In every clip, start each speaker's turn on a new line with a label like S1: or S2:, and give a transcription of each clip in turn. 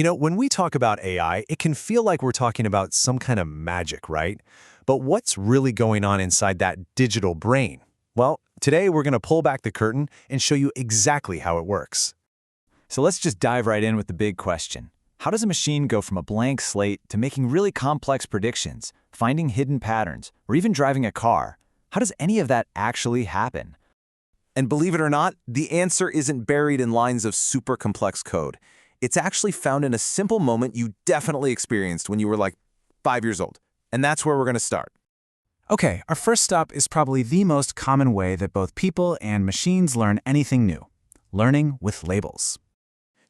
S1: When we talk about AI, it can feel like we're talking about some kind of magic, right? But what's really going on inside that digital brain? Well, today we're going to pull back the curtain and show you exactly how it works.
S2: So let's just dive right in with the big question. How does a machine go from a blank slate to making really complex predictions, finding hidden patterns, or even driving a car? How does any of that actually happen?
S3: And believe it or not, the answer isn't buried in lines of super complex code. It's actually found in a simple moment you definitely experienced when you were like 5 years old. And that's where we're going to start.
S4: Okay, our first stop is probably the most common way that both people and machines learn anything new: learning with labels.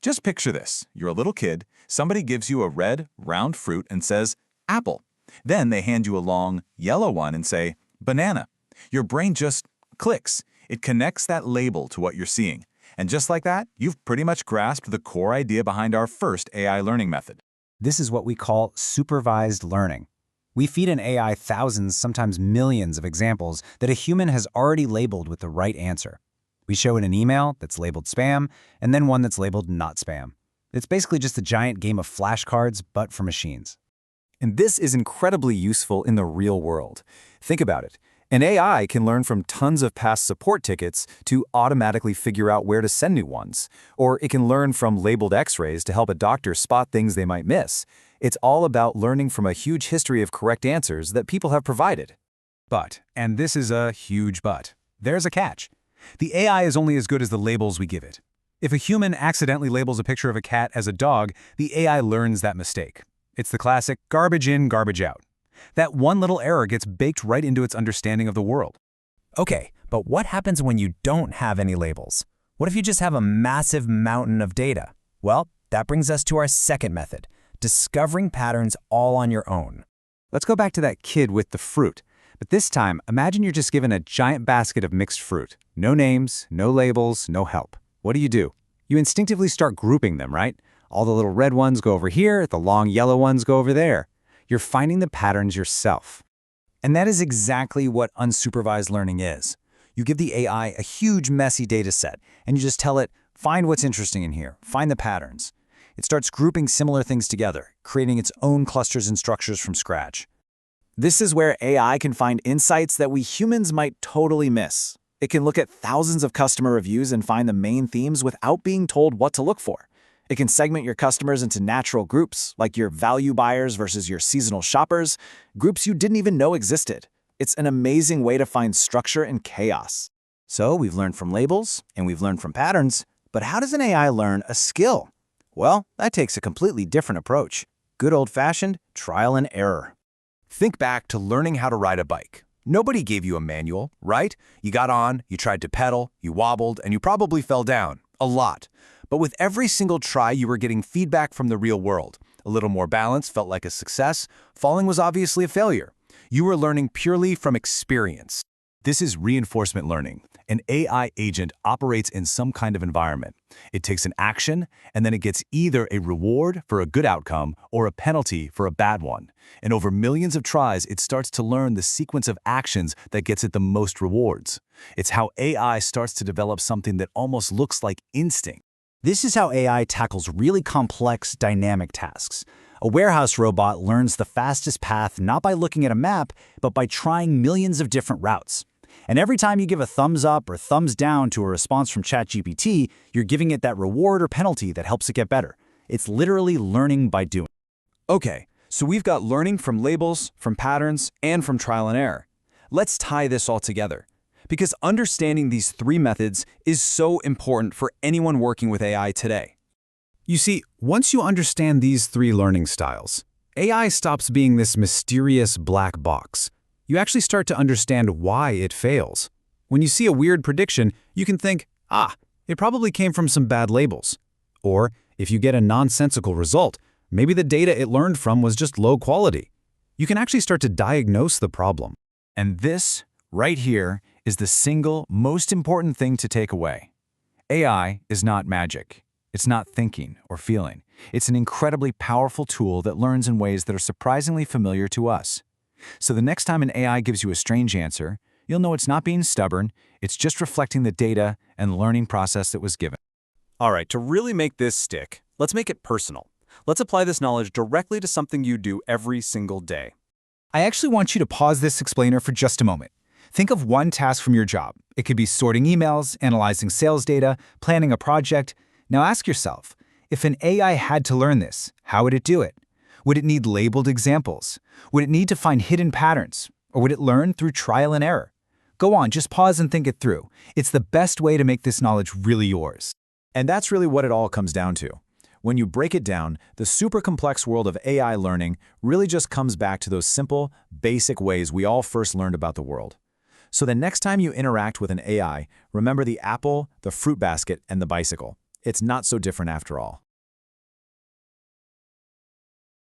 S5: Just picture this. You're a little kid, somebody gives you a red, round fruit and says, apple. Then they hand you a long, yellow one and say, banana. Your brain just clicks. It connects that label to what you're seeing. And just like that, you've pretty much grasped the core idea behind our first AI learning method.
S4: This is what we call supervised learning. We feed an AI thousands, sometimes millions of examples that a human has already labeled with the right answer. We show it an email that's labeled spam, and then one that's labeled not spam. It's basically just a giant game of flashcards, but for machines.
S2: And this is incredibly useful in the real world. Think about it. An AI can learn from tons of past support tickets to automatically figure out where to send new ones. Or it can learn from labeled x-rays to help a doctor spot things they might miss. It's all about learning from a huge history of correct answers that people have provided.
S4: But, and this is a huge but, there's a catch. The AI is only as good as the labels we give it. If a human accidentally labels a picture of a cat as a dog, the AI learns that mistake. It's the classic garbage in, garbage out. That one little error gets baked right into its understanding of the world. Okay, but what happens when you don't have any labels? What if you just have a massive mountain of data? Well, that brings us to our second method, discovering patterns all on your own. Let's go back to that kid with the fruit. But this time, imagine you're just given a giant basket of mixed fruit. No names, no labels, no help. What do? You instinctively start grouping them, right? All the little red ones go over here, the long yellow ones go over there. You're finding the patterns yourself. And that is exactly what unsupervised learning is. You give the AI a huge, messy data set, and you just tell it, find what's interesting in here, find the patterns. It starts grouping similar things together, creating its own clusters and structures from scratch. This is where AI can find insights that we humans might totally miss. It can look at thousands of customer reviews and find the main themes without being told what to look for. It can segment your customers into natural groups, like your value buyers versus your seasonal shoppers, groups you didn't even know existed. It's an amazing way to find structure in chaos. So we've learned from labels, and we've learned from patterns, but how does an AI learn a skill? Well, that takes a completely different approach. Good old-fashioned trial and error.
S1: Think back to learning how to ride a bike. Nobody gave you a manual, right? You got on, you tried to pedal, you wobbled, and you probably fell down. A lot. But with every single try, you were getting feedback from the real world. A little more balance felt like a success. Falling was obviously a failure. You were learning purely from experience. This is reinforcement learning. An AI agent operates in some kind of environment. It takes an action, and then it gets either a reward for a good outcome or a penalty for a bad one. And over millions of tries, it starts to learn the sequence of actions that gets it the most rewards. It's how AI starts to develop something that almost looks like instinct.
S4: This is how AI tackles really complex, dynamic tasks. A warehouse robot learns the fastest path not by looking at a map, but by trying millions of different routes. And every time you give a thumbs up or thumbs down to a response from ChatGPT, you're giving it that reward or penalty that helps it get better. It's literally learning by doing.
S2: Okay, so we've got learning from labels, from patterns, and from trial and error. Let's tie this all together. Because understanding these three methods is so important for anyone working with AI today.
S4: You see, once you understand these three learning styles, AI stops being this mysterious black box. You actually start to understand why it fails. When you see a weird prediction, you can think, it probably came from some bad labels. Or, if you get a nonsensical result, maybe the data it learned from was just low quality. You can actually start to diagnose the problem.
S2: And this, right here, is the single most important thing to take away. AI is not magic. It's not thinking or feeling. It's an incredibly powerful tool that learns in ways that are surprisingly familiar to us. So the next time an AI gives you a strange answer, you'll know it's not being stubborn, it's just reflecting the data and learning process that was given.
S1: All right, to really make this stick, let's make it personal.
S2: Let's apply this knowledge directly to something you do every single day.
S4: I actually want you to pause this explainer for just a moment. Think of one task from your job. It could be sorting emails, analyzing sales data, planning a project. Now ask yourself, if an AI had to learn this, how would it do it? Would it need labeled examples? Would it need to find hidden patterns? Or would it learn through trial and error? Go on, just pause and think it through. It's the best way to make this knowledge really yours.
S3: And that's really what it all comes down to. When you break it down, the super complex world of AI learning really just comes back to those simple, basic ways we all first learned about the world. So the next time you interact with an AI, remember the apple, the fruit basket, and the bicycle. It's not so different after all.